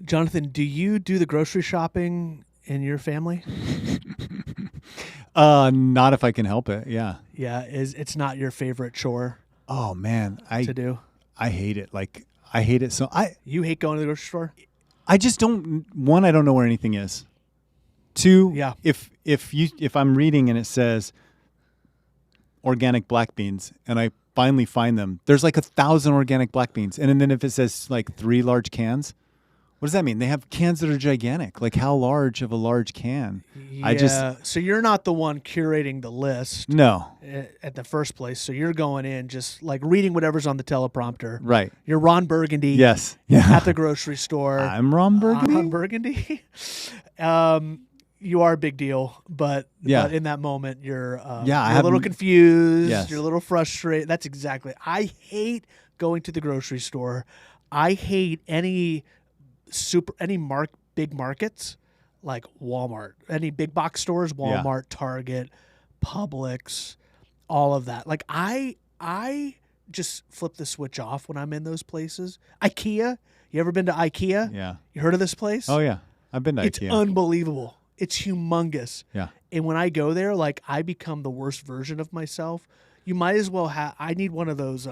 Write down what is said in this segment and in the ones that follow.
Jonathan, do you do the grocery shopping in your family? Not if I can help it. Yeah. Yeah, it's not your favorite chore Oh man, to do? I hate it. Like I hate it. So You hate going to the grocery store? I just don't. One, I don't know where anything is. Two, Yeah. if I'm reading and it says organic black beans and I finally find them, there's like 1,000 organic black beans, and then if it says like 3 large cans, what does that mean? They have cans that are gigantic. Like how large of a large can? Yeah. So you're not the one curating the list No. at the first place. So you're going in just like reading whatever's on the teleprompter. Right. You're Ron Burgundy. Yes. Yeah. At the grocery store. I'm Ron Burgundy. Ron Burgundy. You are a big deal, but in that moment you're you're a little confused. Yes. You're a little frustrated. That's exactly. I hate going to the grocery store. I hate any big markets like Walmart, any big box stores, Walmart, Target, Publix, all of that. Like I just flip the switch off when I'm in those places. IKEA. You ever been to IKEA? Yeah. You heard of this place? Oh yeah. I've been to It's IKEA. unbelievable. It's humongous. Yeah. And when I go there, like I become the worst version of myself. You might as well have. I need one of those.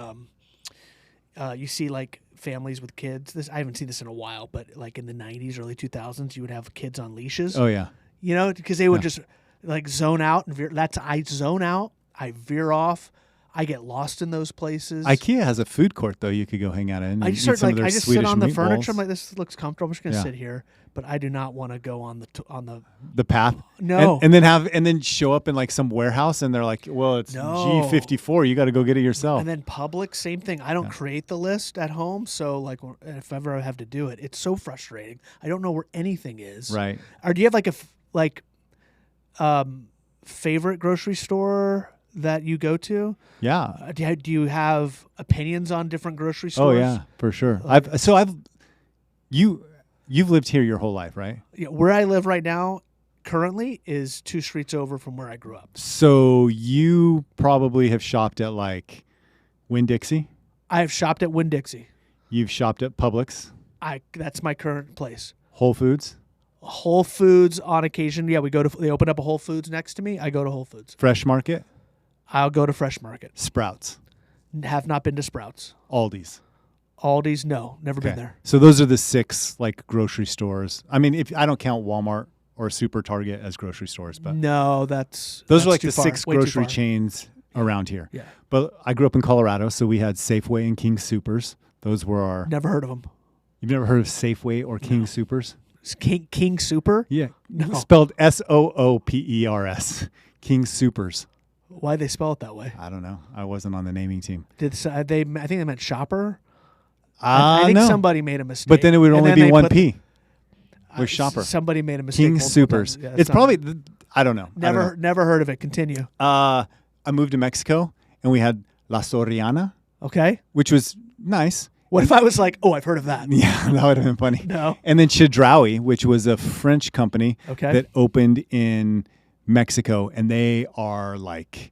You see, like families with kids. I haven't seen this in a while, but like in the '90s, early 2000s, you would have kids on leashes. Oh yeah. You know, because they would just like zone out and veer. I zone out. I veer off. I get lost in those places. IKEA has a food court though. You could go hang out in. I just sit on the furniture. I'm like, this looks comfortable. I'm just gonna Yeah. sit here. But I do not want to go on the path. No. And then show up in like some warehouse and they're like, well, it's G54. You got to go get it yourself. And then Publix, same thing. I don't create the list at home, so like if ever I have to do it, it's so frustrating. I don't know where anything is. Right. Or do you have like a favorite grocery store that you go to? Yeah. Do you have opinions on different grocery Oh stores? yeah, for sure. You've lived here your whole life, right? Yeah, where I live right now currently is 2 streets over from where I grew up. So you probably have shopped at like Winn-Dixie. I have shopped at Winn-Dixie. You've shopped at Publix. That's my current place. Whole Foods. Whole Foods on occasion. Yeah, they open up a Whole Foods next to me. I go to Whole Foods. Fresh Market. I'll go to Fresh Market. Sprouts. Have not been to Sprouts. Aldi's, no, never been there. So those are the 6 like grocery stores. I mean, if I don't count Walmart or Super Target as grocery stores, but no, those are like too the far. 6 Way grocery too far. chains around here. Yeah. But I grew up in Colorado, so we had Safeway and King Soopers. Those were our. Never heard of them. You've never heard of Safeway or King Soopers? King Super? Yeah. No. Spelled Soopers. King Soopers. Why they spell it that way? I don't know. I wasn't on the naming team. I think they meant shopper. I think no. somebody made a mistake. But then it would only be one P. With shopper. Somebody made a mistake. King Soopers. Yeah, it's probably, I don't know. Never heard of it. Continue. I moved to Mexico and we had La Soriana, Okay. which was nice. What if I was like, oh, I've heard of that? Yeah, that would have been funny. No. And then Chedraui, which was a French company that opened in Mexico, and they are like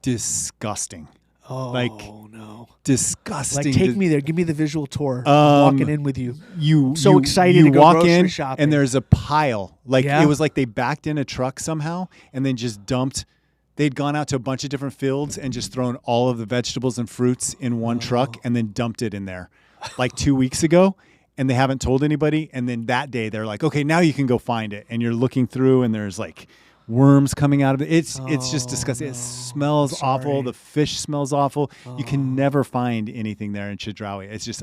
disgusting. Oh, like, no. Disgusting. Like, take me there. Give me the visual tour. Walking in with you. So excited to go walk grocery in, shopping. and there's a pile. Like, Yeah. it was like they backed in a truck somehow and then just dumped. They'd gone out to a bunch of different fields and just thrown all of the vegetables and fruits in one truck and then dumped it in there like 2 weeks ago. And they haven't told anybody. And then that day they're like, okay, now you can go find it. And you're looking through and there's like worms coming out of it. It's just disgusting. No. It smells awful. The fish smells awful. You can never find anything there in Chedraui. It's just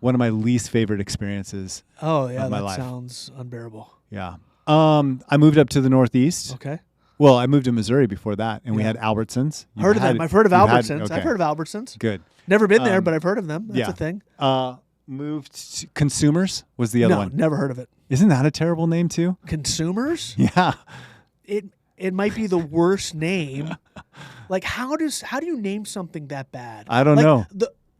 one of my least favorite experiences. Oh, yeah, of my that life. sounds unbearable. Yeah. I moved up to the Northeast. Okay. Well, I moved to Missouri before that, and we had Albertsons. Heard of them. I've heard of Albertsons. Okay. I've heard of Albertsons. Good. Never been there, but I've heard of them. That's a thing. Moved to Consumers was the other one. Never heard of it. Isn't that a terrible name too? Consumers? Yeah. It might be the worst name. Like, how do you name something that bad? I don't know.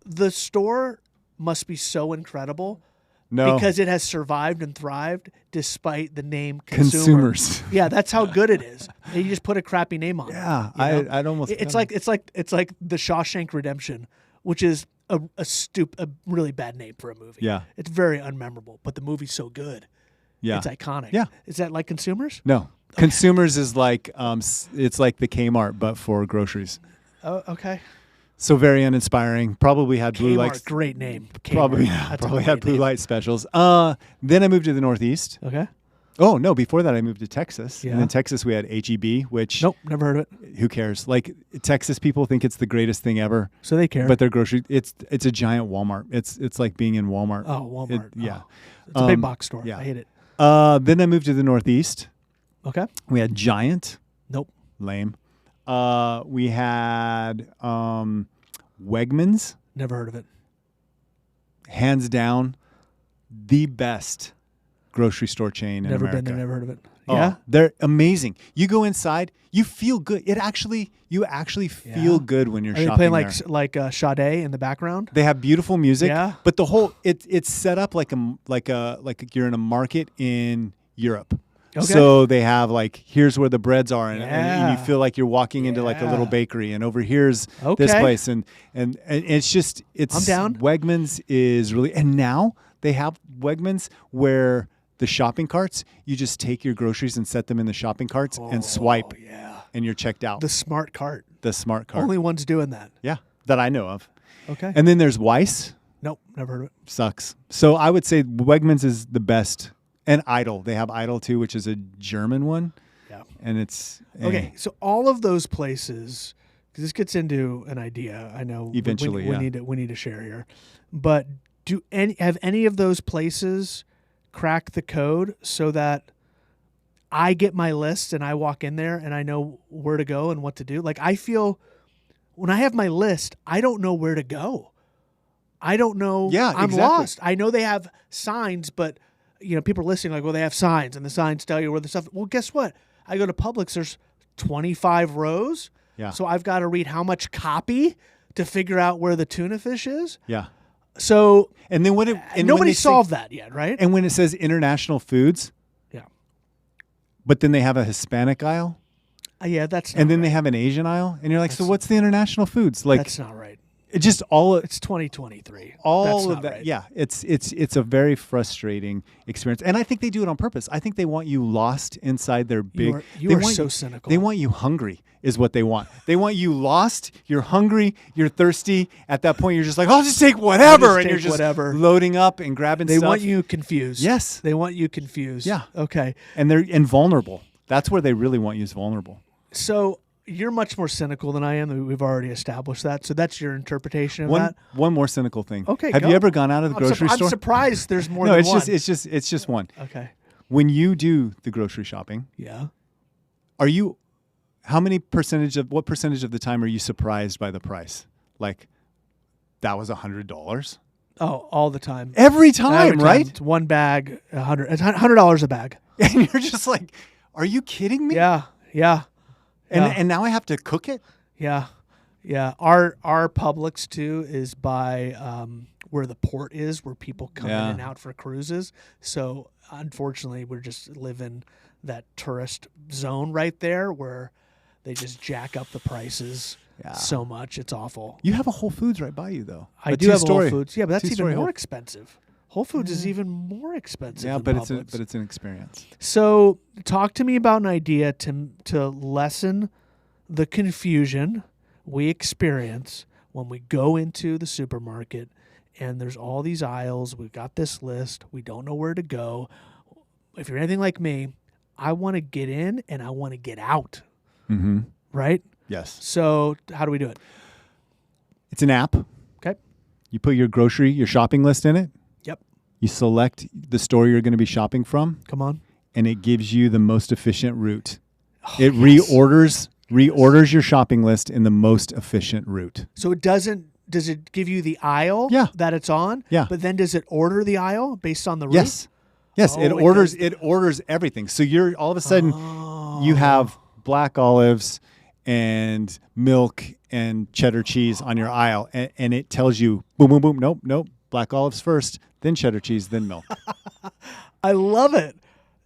The store must be so incredible. No. Because it has survived and thrived despite the name Consumers. Yeah, that's how good it is. And you just put a crappy name on it. Yeah, You know? I'd almost. It's like the Shawshank Redemption, which is a really bad name for a movie. Yeah. It's very unmemorable, but the movie's so good. Yeah. It's iconic. Yeah. Is that like Consumers? No. Okay. Consumers is like it's like the Kmart but for groceries. Oh, okay. So very uninspiring. Probably had blue Kmart, lights. great name. Kmart. Probably had blue light specials. Then I moved to the Northeast. Okay. Oh no! Before that, I moved to Texas. Yeah. And in Texas, we had HEB, which Nope, never heard of it. who cares? Like Texas people think it's the greatest thing ever. So they care. But their grocery, it's a giant Walmart. It's like being in Walmart. Oh, Walmart. Yeah. It's a big box store. yeah. I hate it. Then I moved to the Northeast. Okay. We had Giant. Nope. Lame. We had Wegmans. Never heard of it. Hands down, the best grocery store chain in Never America. been there. Never heard of it. Oh, Yeah. they're amazing. You go inside, you feel good. You actually feel Yeah. good when you're Are they shopping playing there. like Sade in the background? They have beautiful music, Yeah. but the whole it's set up like you're in a market in Europe. Okay. So they have like here's where the breads are, and you Yeah. feel like you're walking into like a little Yeah. bakery, and over here's this Okay. place, and it's just I'm down. Wegmans is really, and now they have Wegmans where the shopping carts, you just take your groceries and set them in the shopping carts and swipe, Yeah. and you're checked out. The smart cart. The smart cart, Only one's doing that. yeah, that I know of. Okay. And then there's Weiss. Nope. Never heard of it. Sucks. So I would say Wegmans is the best. And Idol. They have Idol too, which is a German one. Yeah. And it's Okay. So all of those places, because this gets into an idea. I know Eventually, we yeah. need to share here, but have any of those places crack the code so that I get my list and I walk in there and I know where to go and what to do? Like I feel when I have my list, I don't know where to go. I don't know. Yeah, I'm exactly. lost. I know they have signs, but people are listening like, well, they have signs and the signs tell you where the stuff. Well, guess what? I go to Publix. There's 25 rows. Yeah. So I've got to read how much copy to figure out where the tuna fish is. Yeah. So And then when nobody solved that yet, right? And when it says international foods, Yeah. but then they have a Hispanic aisle, Yeah, that's not and then right. they have an Asian aisle, and you're like, so what's the international foods? Like That's not right. it just all It's 2023. That's of not that. right. Yeah, it's a very frustrating experience, and I think they do it on purpose. I think they want you lost inside their big. You they are want so you- cynical. They want you hungry, is what they want. They want you lost. You're hungry. You're thirsty. At that point, you're just like, I'll just take whatever, and take you're just whatever. loading up and grabbing They stuff. want you confused. Yes. They want you confused. Yeah. Okay. and they're invulnerable. That's where they really want you is vulnerable. So you're much more cynical than I am. We've already established that. So that's your interpretation of that. One more cynical thing. Okay. Have go. you ever gone out of the grocery I'm store? surprised there's more No, than it's one. it's just one. Okay. When you do the grocery shopping, Yeah. are you what percentage of the time are you surprised by the price? Like that was $100 Oh, all the time. every time, Every time. right? It's one bag, $100 a bag. And you're just like, are you kidding me? Yeah. Yeah. Yeah. And now I have to cook it? Yeah. Yeah. Our Publix too is by where the port is, where people come in and out for cruises. So unfortunately, we're just living that tourist zone right there where they just jack up the prices so much. It's awful. You have a Whole Foods right by you, though. I do have a Whole Foods. Yeah, but that's even more expensive. Whole Foods is even more expensive. Yeah, than but Publix. it's an experience. So talk to me about an idea to lessen the confusion we experience when we go into the supermarket and there's all these aisles. We've got this list. We don't know where to go. If you're anything like me, I want to get in and I want to get out. Mm-hmm. Right? Yes. So how do we do it? It's an app. Okay. You put your shopping list in it. Yep. You select the store you're going to be shopping from, Come on. and it gives you the most efficient route. It yes. reorders your shopping list in the most efficient route. So does it give you the aisle that it's on? Yeah. But then does it order the aisle based on the route? Yes. Yes, Oh, it it orders everything. So you're all of a sudden you have black olives and milk and cheddar cheese on your aisle, and it tells you boom, boom, boom. Nope. Black olives first, then cheddar cheese, then milk. I love it.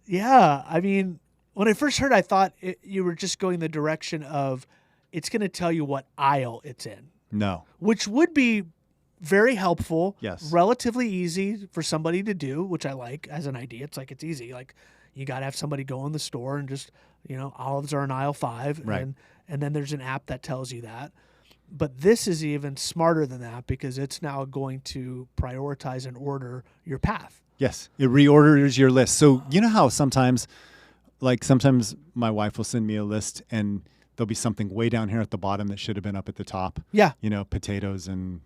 Yeah. I mean, when I first heard, I thought you were just going the direction of it's going to tell you what aisle it's in, No. which would be very helpful. Yes. Relatively easy for somebody to do, which I like as an idea. It's like it's easy. Like you got to have somebody go in the store and just, olives are in aisle 5. Right. And then there's an app that tells you that. But this is even smarter than that because it's now going to prioritize and order your path. Yes. It reorders your list. So you know how sometimes my wife will send me a list and there'll be something way down here at the bottom that should have been up at the top. Yeah. Potatoes and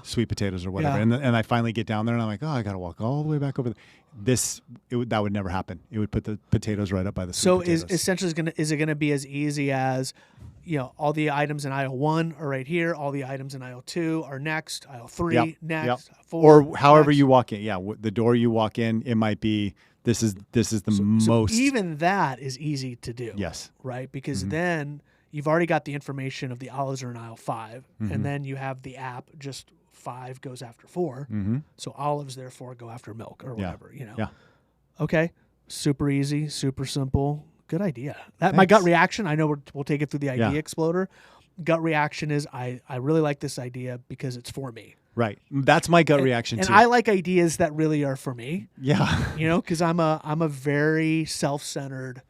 sweet potatoes or whatever. Yeah. And I finally get down there and I'm like, oh, I got to walk all the way back over there. That would never happen. It would put the potatoes right up by the sweet potatoes. So is it going to be as easy as, all the items in aisle 1 are right here. All the items in aisle 2 are next. Aisle 3 next. 4 or however next. you walk in. Yeah, the door you walk in, it might be this is the most. So even that is easy to do. Yes. Right, because then you've already got the information of the olives are in aisle 5, and then you have the app. Just 5 goes after 4, so olives therefore go after milk or whatever. Yeah. Okay, super easy, super simple. Good idea. My gut reaction, I know we'll take it through the idea exploder. Gut reaction is I really like this idea because it's for me. Right. That's my gut reaction and too. I like ideas that really are for me. Yeah. Because I'm a very self-centered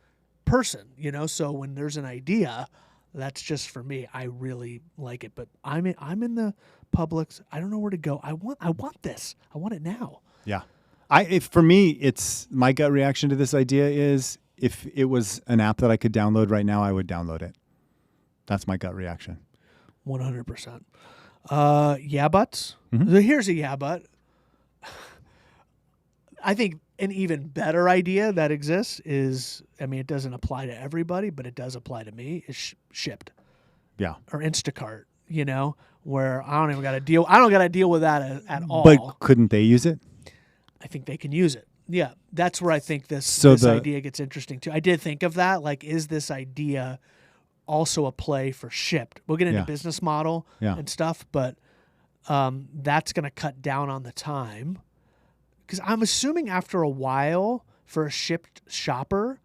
person, so when there's an idea that's just for me, I really like it. But I'm in the Publix. I don't know where to go. I want this. I want it now. Yeah. For me, it's my gut reaction to this idea is if it was an app that I could download right now, I would download it. That's my gut reaction. 100%. Yeah, buts. Mm-hmm. So here's a yeah, but. I think an even better idea that exists is, it doesn't apply to everybody, but it does apply to me, is Shipped. Yeah. Or Instacart, where I don't got to deal with that at all. But couldn't they use it? I think they can use it. Yeah. That's where I think this idea gets interesting too. I did think of that. Like, is this idea also a play for Shipped? We'll get into business model and stuff, but that's going to cut down on the time. Because I'm assuming after a while, for a Shipped shopper,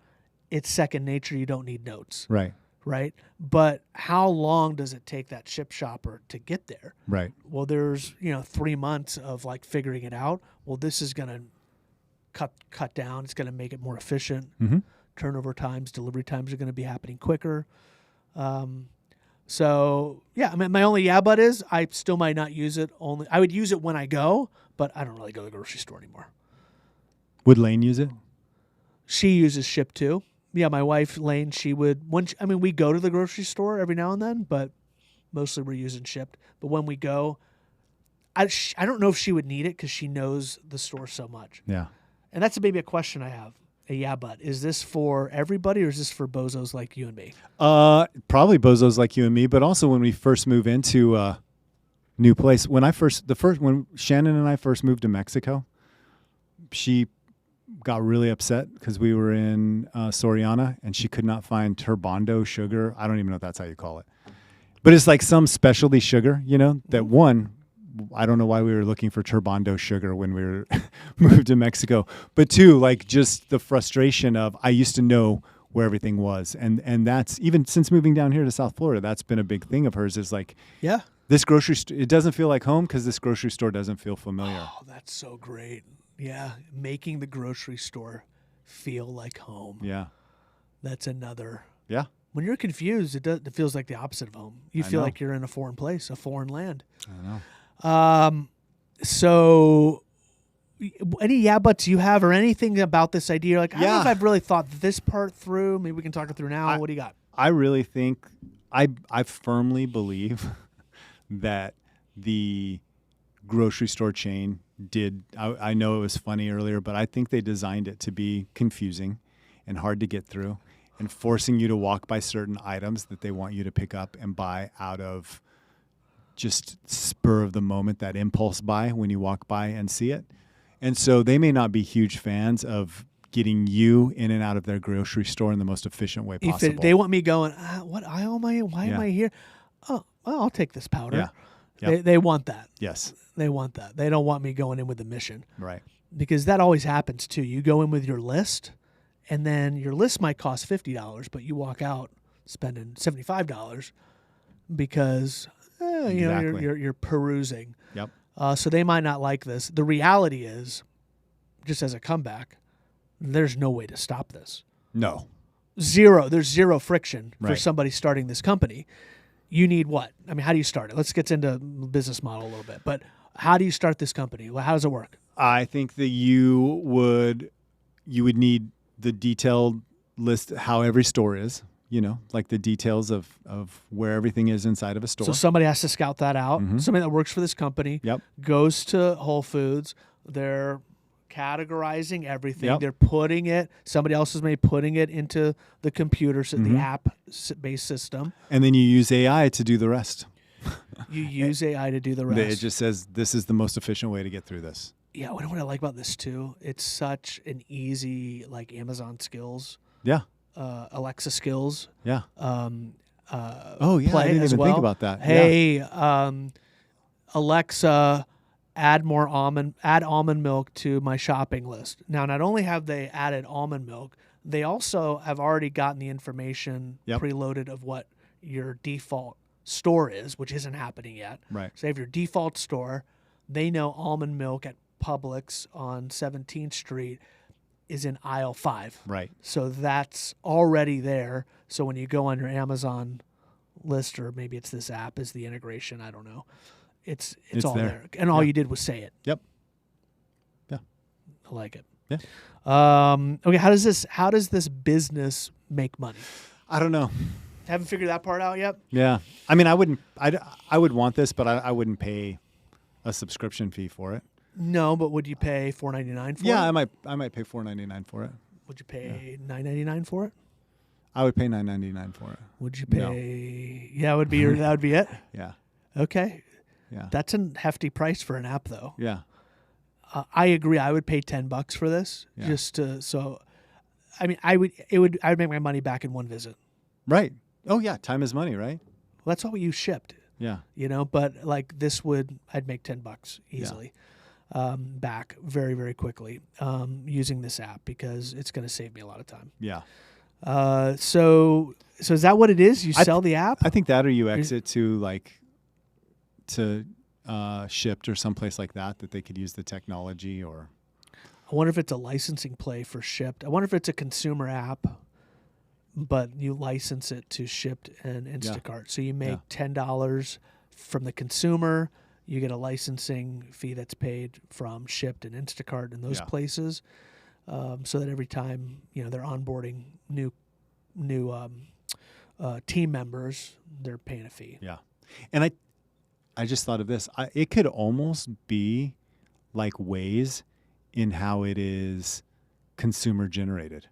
it's second nature. You don't need notes. Right. Right? But how long does it take that Shipped shopper to get there? Right. Well, there's 3 months of like figuring it out. Well, this is going to cut down. It's going to make it more efficient. Mm-hmm. Turnover times, delivery times are going to be happening quicker. So yeah, my only but is I still might not use it. I would use it when I go, but I don't really go to the grocery store anymore. Would Lane use it? She uses Shipt too. Yeah, my wife Lane, she would. We go to the grocery store every now and then, but mostly we're using Shipt. But when we go, I don't know if she would need it because she knows the store so much. Yeah, and that's maybe a question I have. But is this for everybody or is this for bozos like you and me? Probably bozos like you and me, but also when we first move into a new place. When Shannon and I first moved to Mexico, she got really upset because we were in Soriana and she could not find turbando sugar. I don't even know if that's how you call it, but it's like some specialty sugar, that one. I don't know why we were looking for turbando sugar when we were moved to Mexico. But two, like just the frustration of I used to know where everything was. And that's even since moving down here to South Florida, that's been a big thing of hers is like, this grocery store, it doesn't feel like home because this grocery store doesn't feel familiar. Oh, that's so great. Yeah. Making the grocery store feel like home. Yeah. That's another. Yeah. When you're confused, it feels like the opposite of home. You feel like you're in a foreign place, a foreign land. I know. So any buts you have or anything about this idea? Like, I don't know if I've really thought this part through. Maybe we can talk it through now. What do you got? I really think I firmly believe that the grocery store chain did. I know it was funny earlier, but I think they designed it to be confusing and hard to get through and forcing you to walk by certain items that they want you to pick up and buy out of just spur of the moment, that impulse buy when you walk by and see it. And so they may not be huge fans of getting you in and out of their grocery store in the most efficient way possible. They want me going, what aisle am I in? Why am I here? Oh, well, I'll take this powder. Yeah. Yep. They want that. Yes. They want that. They don't want me going in with a mission. Right. Because that always happens too. You go in with your list and then your list might cost $50, but you walk out spending $75 because... Exactly. You're perusing. Yep. So they might not like this. The reality is, just as a comeback, there's no way to stop this. No. There's zero friction for Right. somebody starting this company. You need what? I mean, how do you start it? Let's get into business model a little bit. But how do you start this company? Well, how does it work? I think that you would need the detailed list how every store is, like the details of where everything is inside of a store. So somebody has to scout that out. Somebody that works for this company Yep. goes to Whole Foods. They're categorizing everything. Yep. They're putting it, somebody else is maybe putting it into the computer, so the app-based system. And then you use AI to do the rest. You use AI to do the rest. It just says this is the most efficient way to get through this. Yeah, what I like about this too, it's such an easy, like Amazon skills, Yeah. Alexa skills. Yeah. Oh I play didn't as even well. think about that. Hey, Alexa, add almond milk to my shopping list. Now, not only have they added almond milk, they also have already gotten the information preloaded of what your default store is, which isn't happening yet. Right. So they have your default store. They know almond milk at Publix on 17th Street is in aisle 5. Right. So that's already there. So when you go on your Amazon list, or maybe it's this app is the integration, I don't know. It's all there. And all you did was say it. Yep. Yeah. I like it. Yeah. Okay, how does this business make money? I don't know. Haven't figured that part out yet? Yeah. I mean, I would want this, but I wouldn't pay a subscription fee for it. No, but would you pay $4.99 for it? Yeah, I might pay $4.99 for it. Would you pay $9.99 for it? I would pay $9.99 for it. Would you pay? No. Yeah, that would be it. Yeah. Okay. Yeah. That's a hefty price for an app, though. Yeah. I agree. I would pay $10 for this, just to I mean, I would make my money back in one visit. Right. Oh yeah, time is money, right? Well, that's all you shipped. Yeah. But like this I'd make $10 easily back very, very quickly using this app, because it's going to save me a lot of time. Yeah. So is that what it is? You sell the app? I think that, or you exit to Shipped or someplace like that they could use the technology. Or I wonder if it's a licensing play for Shipped. I wonder if it's a consumer app, but you license it to Shipped and Instacart. So you make $10 from the consumer. You get a licensing fee that's paid from Shipped and Instacart and those places, so that every time they're onboarding new team members, they're paying a fee. Yeah, and I just thought of this. It could almost be like Waze in how it is consumer generated.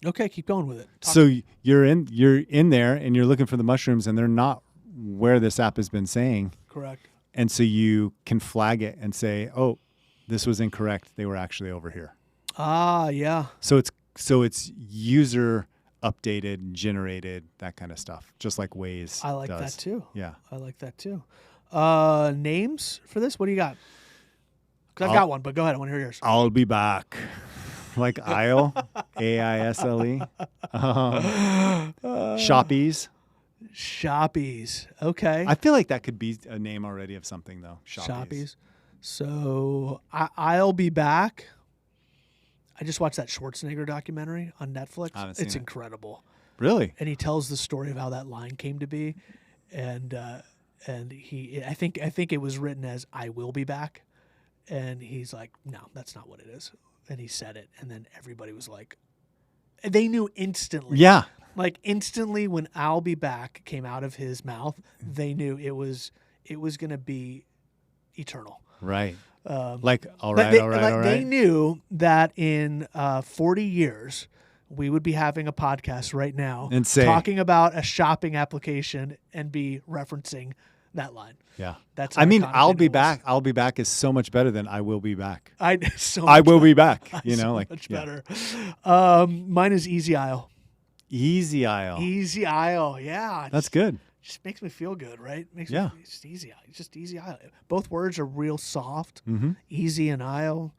Okay, keep going with it. So you're in there and you're looking for the mushrooms, and they're not where this app has been saying. Correct. And so you can flag it and say, "Oh, this was incorrect. They were actually over here." Ah, yeah. So it's user updated, generated, that kind of stuff, just like Waze. I like does. that too. Yeah, I like that too. Names for this? What do you got? Because I've got one, but go ahead. I want to hear yours. I'll be back. Like aisle, AISLE. Shoppies. Shoppies. Okay. I feel like that could be a name already of something, though. Shoppies. So I'll be back. I just watched that Schwarzenegger documentary on Netflix. It's incredible. Really? And he tells the story of how that line came to be, and I think it was written as "I will be back," and he's like, "No, that's not what it is." And he said it, and then everybody was like, they knew instantly. Yeah. Like instantly when "I'll be back" came out of his mouth, they knew it was going to be eternal. Right. All right. They knew that in 40 years, we would be having a podcast right now and talking about a shopping application and be referencing that line. Yeah. That's. I'll be back. I'll be back is so much better than I will be back. I will be back. Much better. Mine is Easy Aisle. Easy Aisle. Easy Aisle. Yeah. That's good. Just makes me feel good, right? Makes me just easy. It's just Easy Aisle. Both words are real soft. Mm-hmm. Easy and aisle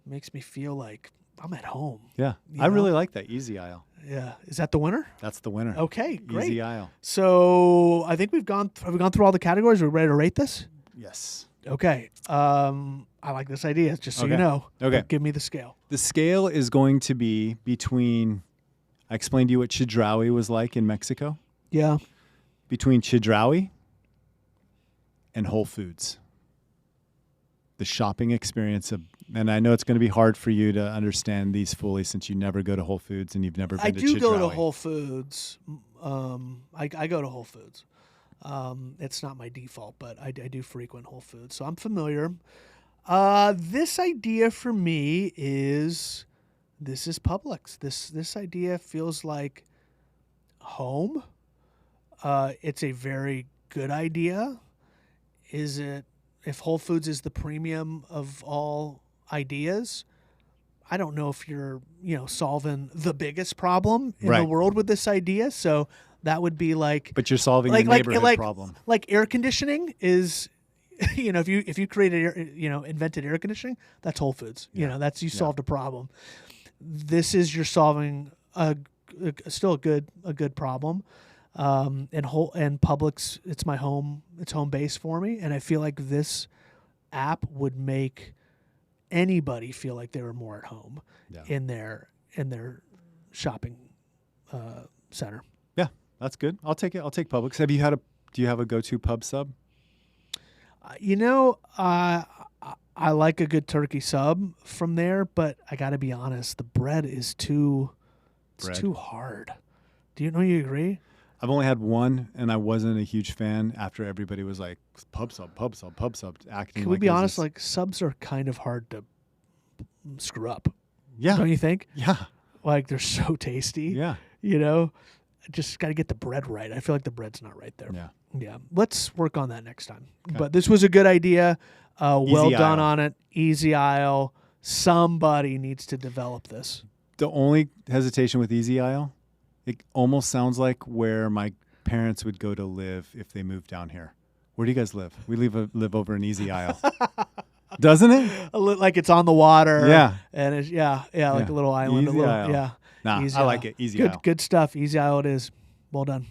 makes me feel like I'm at home. Yeah. I really like that. Easy Aisle. Yeah. Is that the winner? That's the winner. Okay, great. Easy Aisle. So I think have we gone through all the categories? Are we ready to rate this? Yes. Okay. I like this idea, just so you Okay. know. Okay. But give me the scale. The scale is going to be between, I explained to you what Chedraui was like in Mexico, Yeah. between Chedraui and Whole Foods. The shopping experience of, and I know it's going to be hard for you to understand these fully since you never go to Whole Foods and you've never been to Chedraui. I do go to Whole Foods. I go to Whole Foods. It's not my default, but I do frequent Whole Foods, so I'm familiar. This idea for me is Publix. This idea feels like home. It's a very good idea. Is it? If Whole Foods is the premium of all ideas, I don't know if you're solving the biggest problem in the world with this idea. So that would be like, but you're solving the neighborhood problem. Like air conditioning is, if you created invented air conditioning, that's Whole Foods. Yeah. That's you solved a problem. This is you're solving still a good problem. And Publix, it's my home. It's home base for me, and I feel like this app would make anybody feel like they were more at home in their shopping center. Yeah, that's good. I'll take it. I'll take Publix. Do you have a go-to pub sub? I like a good turkey sub from there, but I got to be honest, the bread is too hard. Do you agree? I've only had one, and I wasn't a huge fan after everybody was like, pub sub, acting. Can we be honest? Like, subs are kind of hard to screw up. Yeah. Don't you think? Yeah. Like, they're so tasty. Yeah. Just got to get the bread right. I feel like the bread's not right there. Yeah. Yeah. Let's work on that next time. Okay. But this was a good idea. Well done aisle. on it. Easy aisle. Somebody needs to develop this. The only hesitation with Easy Aisle, it almost sounds like where my parents would go to live if they moved down here. Where do you guys live? We live over an Easy Aisle. Doesn't it? Like it's on the water. Yeah. And it's, like a little island. Easy aisle. Yeah. Nah, Easy I aisle. like it. Easy Aisle. Good stuff. Easy aisle it is. Well done.